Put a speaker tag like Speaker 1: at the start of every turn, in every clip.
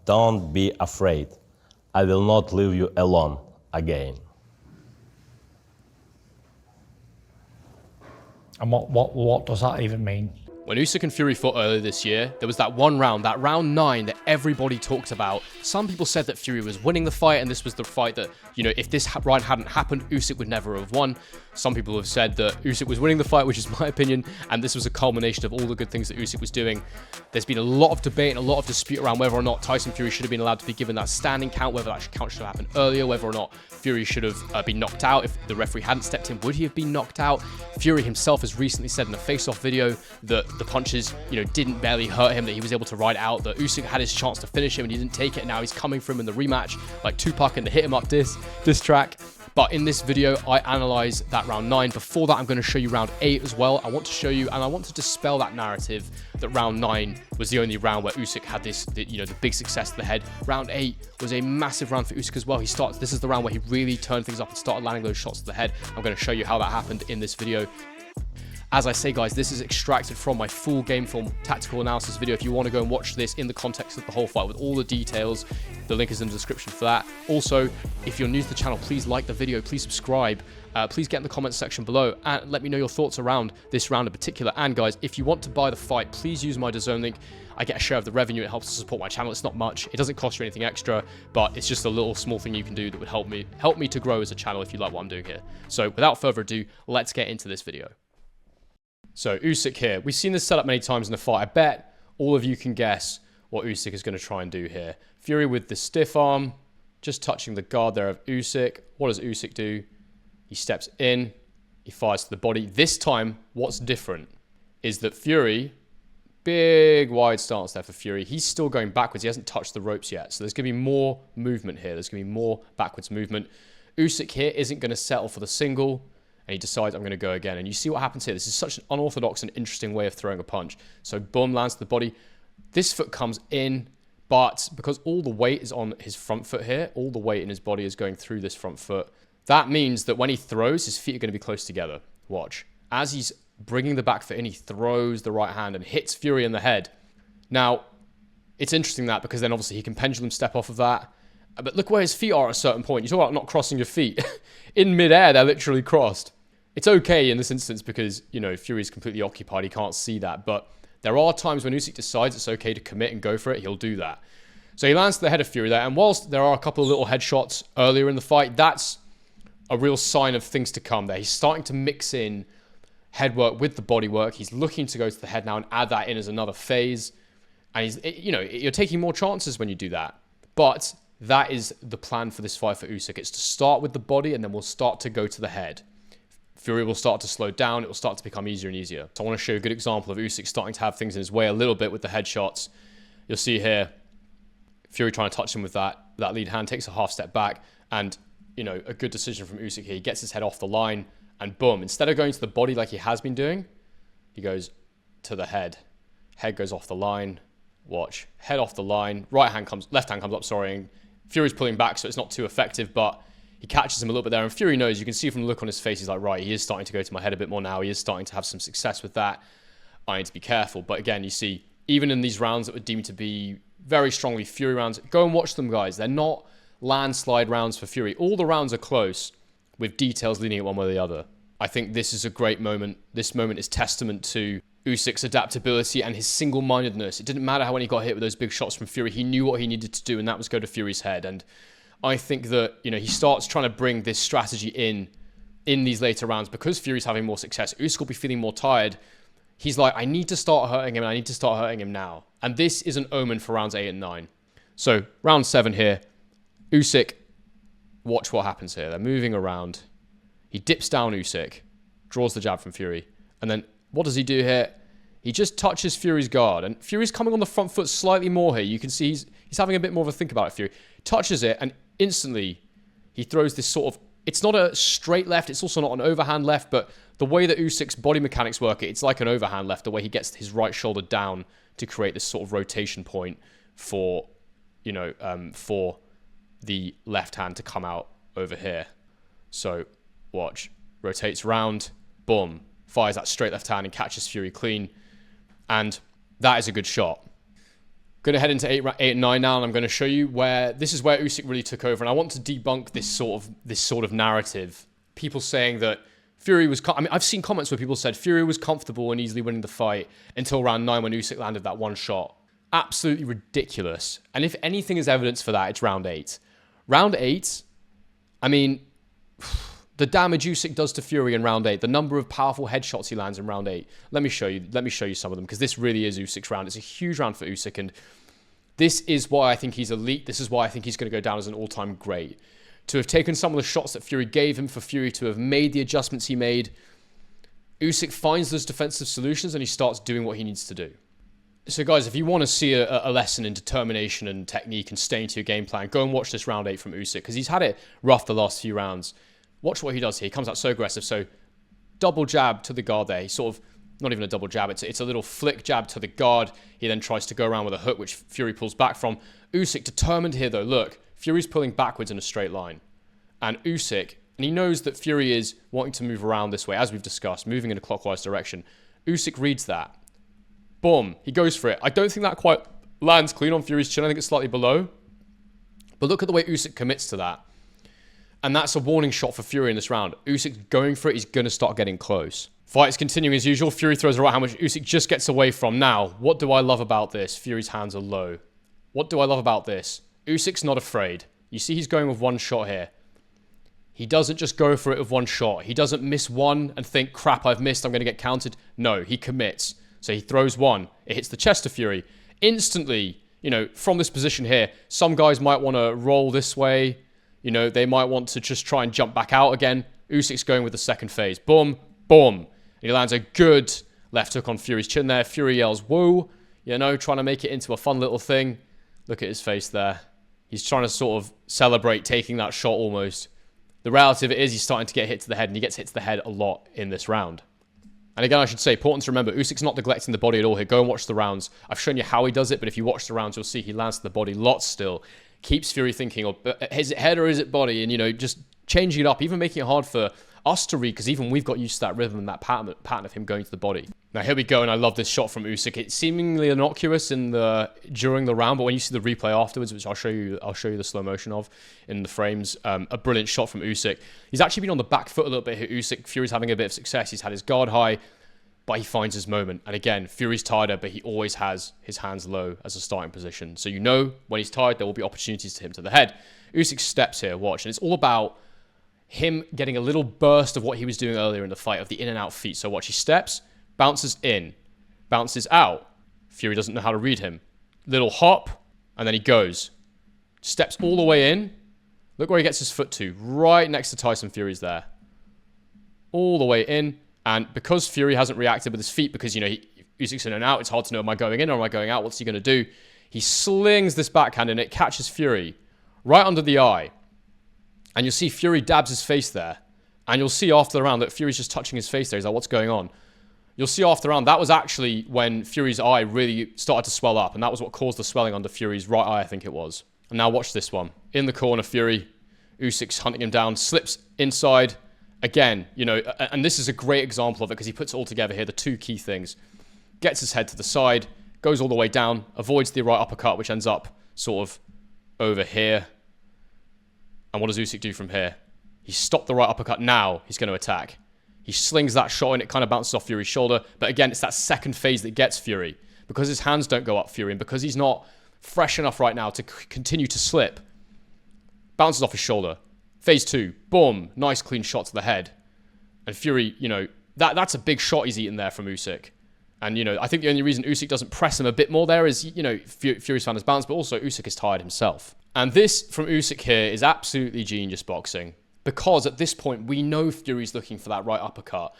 Speaker 1: don't be afraid. I will not leave you alone again.
Speaker 2: And what does that even mean?
Speaker 3: When Usyk and Fury fought earlier this year, there was that one round, that round 9 that everybody talked about. Some people said that Fury was winning the fight, and this was the fight that, you know, if this round hadn't happened, Usyk would never have won. Some people have said that Usyk was winning the fight, which is my opinion, and this was a culmination of all the good things that Usyk was doing. There's been a lot of debate and a lot of dispute around whether or not Tyson Fury should have been allowed to be given that standing count, whether that count should have happened earlier, whether or not Fury should have been knocked out. If the referee hadn't stepped in, would he have been knocked out? Fury himself has recently said in a face-off video that the punches, you know, didn't barely hurt him, that he was able to ride out, that Usyk had his chance to finish him and he didn't take it, and now he's coming for him in the rematch, like Tupac in the Hit 'Em Up diss track. But in this video, I analysed that round 9. Before that, I'm going to show you round 8 as well. I want to show you, and I want to dispel that narrative that round 9 was the only round where Usyk had this, the big success to the head. Round 8 was a massive round for Usyk as well. This is the round where he really turned things up and started landing those shots to the head. I'm going to show you how that happened in this video. As I say, guys, this is extracted from my full game film tactical analysis video. If you want to go and watch this in the context of the whole fight with all the details, the link is in the description for that. Also, if you're new to the channel, please like the video, please subscribe, please get in the comments section below and let me know your thoughts around this round in particular. And guys, if you want to buy the fight, please use my DAZN link. I get a share of the revenue. It helps to support my channel. It's not much. It doesn't cost you anything extra, but it's just a little small thing you can do that would help me to grow as a channel if you like what I'm doing here. So without further ado, let's get into this video. So Usyk here. We've seen this set up many times in the fight. I bet all of you can guess what Usyk is going to try and do here. Fury with the stiff arm, just touching the guard there of Usyk. What does Usyk do? He steps in, he fires to the body. This time, what's different is that Fury, big wide stance there for Fury. He's still going backwards. He hasn't touched the ropes yet. So there's going to be more movement here. There's going to be more backwards movement. Usyk here isn't going to settle for the single. And he decides, I'm going to go again. And you see what happens here. This is such an unorthodox and interesting way of throwing a punch. So boom, lands to the body. This foot comes in, but because all the weight is on his front foot here, all the weight in his body is going through this front foot. That means that when he throws, his feet are going to be close together. Watch. As he's bringing the back foot in, he throws the right hand and hits Fury in the head. Now, it's interesting that because then obviously he can pendulum step off of that. But look where his feet are at a certain point. You talk about not crossing your feet. In midair, they're literally crossed. It's okay in this instance because, you know, Fury's completely occupied. He can't see that. But there are times when Usyk decides it's okay to commit and go for it. He'll do that. So he lands to the head of Fury there. And whilst there are a couple of little headshots earlier in the fight, that's a real sign of things to come there. He's starting to mix in head work with the body work. He's looking to go to the head now and add that in as another phase. And you're taking more chances when you do that. But that is the plan for this fight for Usyk. It's to start with the body and then we'll start to go to the head. Fury will start to slow down. It will start to become easier and easier. So I want to show you a good example of Usyk starting to have things in his way a little bit with the headshots. You'll see here, Fury trying to touch him with that lead hand, takes a half step back, and, you know, a good decision from Usyk here. He gets his head off the line, and boom, instead of going to the body like he has been doing, he goes to the head. Head goes off the line. Watch. Head off the line. Left hand comes up, sorry, and Fury's pulling back, so it's not too effective, but he catches him a little bit there, and Fury knows. You can see from the look on his face, he's like, right, he is starting to go to my head a bit more now. He is starting to have some success with that. I need to be careful. But again, you see, even in these rounds that were deemed to be very strongly Fury rounds, go and watch them, guys. They're not landslide rounds for Fury. All the rounds are close with details leaning it one way or the other. I think this is a great moment. This moment is testament to Usyk's adaptability and his single-mindedness. It didn't matter how when he got hit with those big shots from Fury. He knew what he needed to do, and that was go to Fury's head. And I think that, you know, he starts trying to bring this strategy in these later rounds because Fury's having more success. Usyk will be feeling more tired. He's like, I need to start hurting him, and I need to start hurting him now. And this is an omen for rounds 8 and 9. So round 7 here, Usyk, watch what happens here. They're moving around. He dips down Usyk, draws the jab from Fury, and then what does he do here? He just touches Fury's guard, and Fury's coming on the front foot slightly more here. You can see he's having a bit more of a think about it, Fury. Touches it, and instantly he throws this sort of, it's not a straight left, it's also not an overhand left, but the way that Usyk's body mechanics work, it's like an overhand left, the way he gets his right shoulder down to create this sort of rotation point for, you know, for the left hand to come out over here. So watch, rotates round, boom, fires that straight left hand and catches Fury clean. And that is a good shot. Going to head into 8 and 9 now, and I'm going to show you where this is where Usyk really took over. And I want to debunk this sort of narrative. People saying that Fury was... I mean, I've seen comments where people said Fury was comfortable and easily winning the fight until round 9 when Usyk landed that one shot. Absolutely ridiculous. And if anything is evidence for that, it's round 8. Round 8, I mean, the damage Usyk does to Fury in round 8, the number of powerful headshots he lands in round 8. Let me show you some of them, because this really is Usyk's round. It's a huge round for Usyk, and this is why I think he's elite. This is why I think he's going to go down as an all-time great. To have taken some of the shots that Fury gave him, for Fury to have made the adjustments he made, Usyk finds those defensive solutions and he starts doing what he needs to do. So guys, if you want to see a lesson in determination and technique and staying to your game plan, go and watch this round 8 from Usyk, because he's had it rough the last few rounds. Watch what he does here. He comes out so aggressive. So double jab to the guard there. He's sort of, not even a double jab. It's a little flick jab to the guard. He then tries to go around with a hook, which Fury pulls back from. Usyk determined here though. Look, Fury's pulling backwards in a straight line. And Usyk, and he knows that Fury is wanting to move around this way, as we've discussed, moving in a clockwise direction. Usyk reads that. Boom. He goes for it. I don't think that quite lands clean on Fury's chin. I think it's slightly below. But look at the way Usyk commits to that. And that's a warning shot for Fury in this round. Usyk going for it. He's going to start getting close. Fight is continuing as usual. Fury throws a right hand, which Usyk just gets away from. Now, what do I love about this? Fury's hands are low. What do I love about this? Usyk's not afraid. You see he's going with one shot here. He doesn't just go for it with one shot. He doesn't miss one and think, crap, I've missed, I'm going to get counted. No, he commits. So he throws one. It hits the chest of Fury. Instantly, you know, from this position here, some guys might want to roll this way. You know, they might want to just try and jump back out again. Usyk's going with the second phase. Boom, boom. And he lands a good left hook on Fury's chin there. Fury yells, whoa, you know, trying to make it into a fun little thing. Look at his face there. He's trying to sort of celebrate taking that shot almost. The reality of it is he's starting to get hit to the head, and he gets hit to the head a lot in this round. And again, I should say, important to remember, Usyk's not neglecting the body at all here. Go and watch the rounds. I've shown you how he does it, but if you watch the rounds, you'll see he lands to the body lots still. Keeps Fury thinking, oh, is it head or is it body? And, you know, just changing it up, even making it hard for us to read, because even we've got used to that rhythm and that pattern of him going to the body. Now, here we go, and I love this shot from Usyk. It's seemingly innocuous during the round, but when you see the replay afterwards, which I'll show you the slow motion of in the frames, a brilliant shot from Usyk. He's actually been on the back foot a little bit here, Usyk. Fury's having a bit of success. He's had his guard high, but he finds his moment. And again, Fury's tighter, but he always has his hands low as a starting position. So you know when he's tired, there will be opportunities to him to the head. Usyk steps here, watch, and it's all about him getting a little burst of what he was doing earlier in the fight, of the in and out feet. So watch, he steps, bounces in, bounces out. Fury doesn't know how to read him. Little hop, and then he goes. Steps all the way in. Look where he gets his foot to, right next to Tyson Fury's there. All the way in. And because Fury hasn't reacted with his feet, because, you know, Usyk's in and out, it's hard to know, am I going in or am I going out? What's he going to do? He slings this backhand and it catches Fury right under the eye. And you'll see Fury dabs his face there. And you'll see after the round that Fury's just touching his face there. He's like, what's going on? You'll see after the round, that was actually when Fury's eye really started to swell up. And that was what caused the swelling under Fury's right eye, I think it was. And now watch this one. In the corner, Fury. Usyk's hunting him down, slips inside. Again, you know, and this is a great example of it because he puts it all together here, the two key things. Gets his head to the side, goes all the way down, avoids the right uppercut, which ends up sort of over here. And what does Usyk do from here? He stopped the right uppercut. Now he's going to attack. He slings that shot and it kind of bounces off Fury's shoulder. But again, it's that second phase that gets Fury. Because his hands don't go up Fury and because he's not fresh enough right now to continue to slip. Bounces off his shoulder. Phase 2, boom, nice clean shot to the head. And Fury, you know, that's a big shot he's eaten there from Usyk. And, you know, I think the only reason Usyk doesn't press him a bit more there is, you know, Fury's found his balance, but also Usyk is tired himself. And this from Usyk here is absolutely genius boxing. Because at this point, we know Fury's looking for that right uppercut.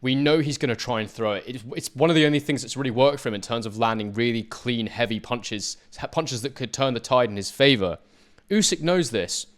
Speaker 3: We know he's going to try and throw it. It's one of the only things that's really worked for him in terms of landing really clean, heavy punches that could turn the tide in his favor. Usyk knows this.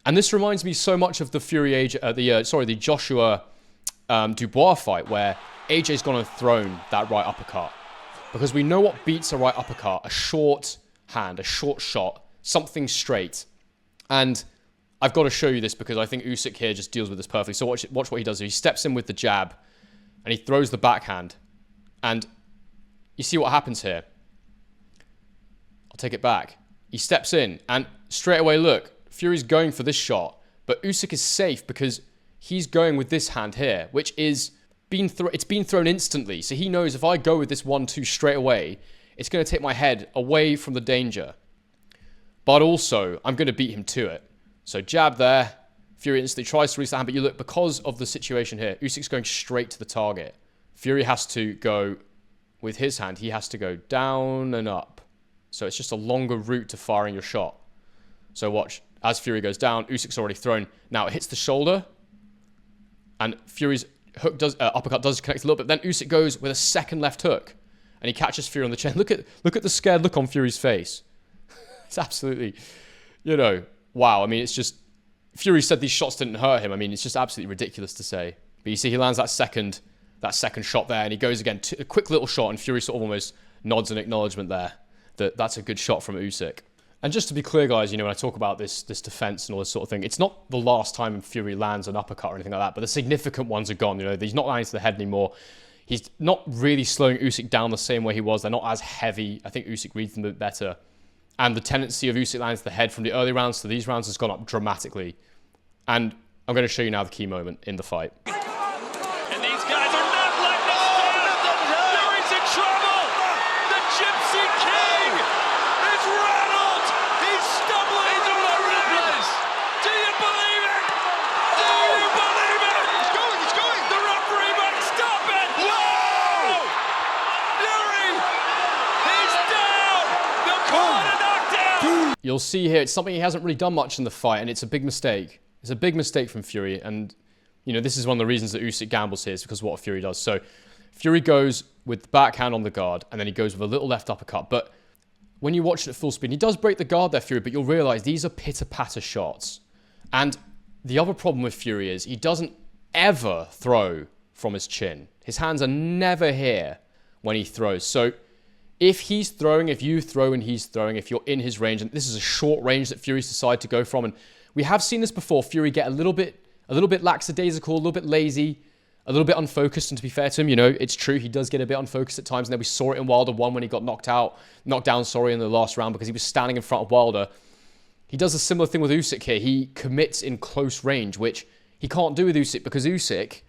Speaker 3: And this reminds me so much of the the Joshua Dubois fight where AJ's gone and thrown that right uppercut. Because we know what beats a right uppercut, a short hand, a short shot, something straight. And I've got to show you this because I think Usyk here just deals with this perfectly. So watch what he does. He steps in with the jab and he throws the backhand. And you see what happens here. take it back. He steps in, and straight away, look, Fury's going for this shot, but Usyk is safe because he's going with this hand here, which is it's been thrown instantly. So he knows if I go with this 1-2 straight away, it's going to take my head away from the danger. But also, I'm going to beat him to it. So jab there. Fury instantly tries to release that hand, but you look, because of the situation here, Usyk's going straight to the target. Fury has to go with his hand. He has to go down and up. So it's just a longer route to firing your shot. So watch. As Fury goes down, Usyk's already thrown. Now it hits the shoulder, and Fury's uppercut does connect a little bit. Then Usyk goes with a second left hook, and he catches Fury on the chin. Look at the scared look on Fury's face. It's absolutely, wow. I mean, it's just, Fury said these shots didn't hurt him. I mean, it's just absolutely ridiculous to say. But you see, he lands that second shot there, and he goes again, a quick little shot, and Fury sort of almost nods an acknowledgement there that that's a good shot from Usyk. And just to be clear, guys, when I talk about this defense and all this sort of thing, it's not the last time Fury lands an uppercut or anything like that, but the significant ones are gone. He's not landing to the head anymore. He's not really slowing Usyk down the same way he was. They're not as heavy. I think Usyk reads them a bit better. And the tendency of Usyk landing to the head from the early rounds to these rounds has gone up dramatically. And I'm going to show you now the key moment in the fight.
Speaker 4: And these guys are not letting us down. Fury's in trouble. The Gypsy King is rattled. He's stumbling all over the place. Do you believe it? Do you believe it? He's going. The referee might stop it. Whoa! Fury, he's down. The corner knocked out.
Speaker 3: You'll see here, it's something he hasn't really done much in the fight, and it's a big mistake. It's a big mistake from Fury, and this is one of the reasons that Usyk gambles here, is because of what Fury does. So Fury goes with the backhand on the guard, and then he goes with a little left uppercut. But when you watch it at full speed, he does break the guard there, Fury, but you'll realize these are pitter-patter shots. And the other problem with Fury is he doesn't ever throw from his chin. His hands are never here when he throws. So if he's throwing, if you throw and he's throwing, if you're in his range, and this is a short range that Fury's decided to go from, and we have seen this before, Fury get a little bit lackadaisical, a little bit lazy, a little bit unfocused, and to be fair to him, it's true, he does get a bit unfocused at times, and then we saw it in Wilder 1 when he got knocked down, in the last round because he was standing in front of Wilder. He does a similar thing with Usyk here. He commits in close range, which he can't do with Usyk because Usyk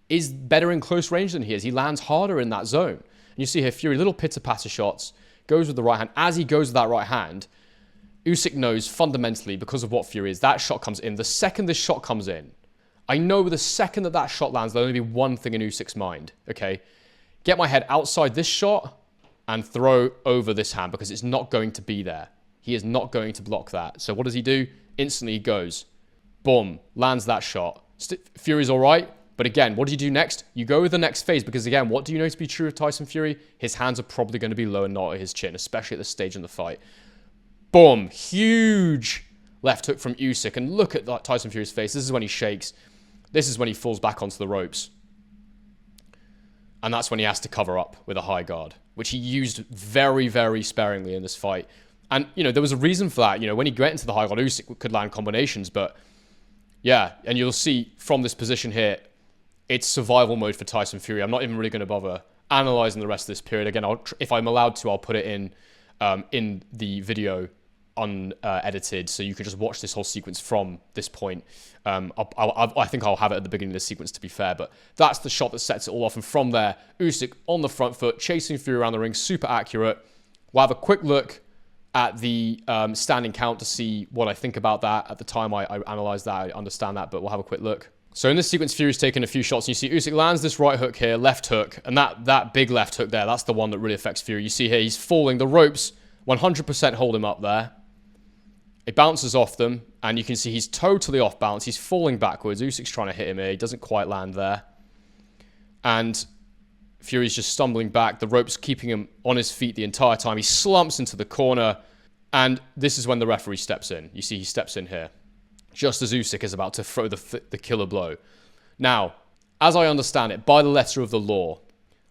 Speaker 3: is better in close range than he is. He lands harder in that zone. And you see here, Fury, little pitter-patter shots, goes with the right hand. As he goes with that right hand, Usyk knows fundamentally, because of what Fury is, that shot comes in. The second this shot comes in, I know the second that shot lands, there'll only be one thing in Usyk's mind, okay? Get my head outside this shot and throw over this hand because it's not going to be there. He is not going to block that. So what does he do? Instantly he goes, boom, lands that shot. Fury's all right, but again, what do you do next? You go with the next phase because again, what do you know to be true of Tyson Fury? His hands are probably going to be low and not at his chin, especially at this stage in the fight. Boom, huge left hook from Usyk, and look at Tyson Fury's face. This is when he shakes. This is when he falls back onto the ropes. And that's when he has to cover up with a high guard, which he used very, very sparingly in this fight. And, there was a reason for that. When he went into the high guard, Usyk could land combinations, but yeah, and you'll see from this position here, it's survival mode for Tyson Fury. I'm not even really going to bother analyzing the rest of this period. Again, if I'm allowed to, I'll put it in the video unedited, so you can just watch this whole sequence from this point. I think I'll have it at the beginning of the sequence, to be fair, but that's the shot that sets it all off. And from there, Usyk on the front foot, chasing Fury around the ring, super accurate. We'll have a quick look at the standing count to see what I think about that. At the time I analysed that, I understand that, but we'll have a quick look. So in this sequence, Fury's taken a few shots, and you see Usyk lands this right hook here, left hook, and that big left hook there, that's the one that really affects Fury. You see here, he's falling. The ropes 100% hold him up there. It bounces off them, and you can see he's totally off balance. He's falling backwards. Usyk's trying to hit him here. He doesn't quite land there. And Fury's just stumbling back. The rope's keeping him on his feet the entire time. He slumps into the corner, and this is when the referee steps in. You see he steps in here, just as Usyk is about to throw the killer blow. Now, as I understand it, by the letter of the law,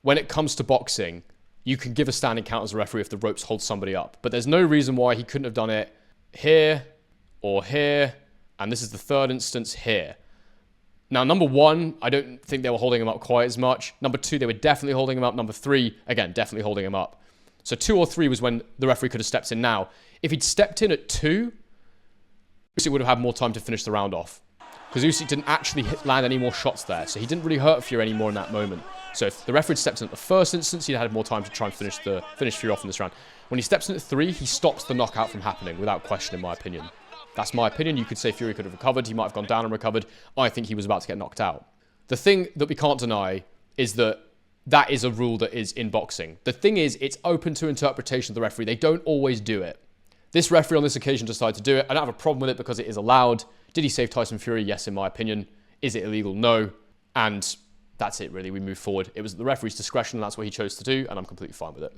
Speaker 3: when it comes to boxing, you can give a standing count as a referee if the ropes hold somebody up. But there's no reason why he couldn't have done it here or here, and this is the third instance here. Now, number one, I don't think they were holding him up quite as much. Number two, they were definitely holding him up. Number three, again, definitely holding him up. So 2 or 3 was when the referee could have stepped in now. If he'd stepped in at 2, Usyk would have had more time to finish the round off. Because Usyk didn't actually land any more shots there. So he didn't really hurt Fury anymore in that moment. So if the referee had stepped in at the first instance, he'd had more time to try and finish Fury off in this round. When he steps in at 3, he stops the knockout from happening, without question, in my opinion. That's my opinion. You could say Fury could have recovered. He might have gone down and recovered. I think he was about to get knocked out. The thing that we can't deny is that that is a rule that is in boxing. The thing is, it's open to interpretation of the referee. They don't always do it. This referee on this occasion decided to do it. I don't have a problem with it because it is allowed. Did he save Tyson Fury? Yes, in my opinion. Is it illegal? No. And that's it, really. We move forward. It was the referee's discretion, and that's what he chose to do, and I'm completely fine with it.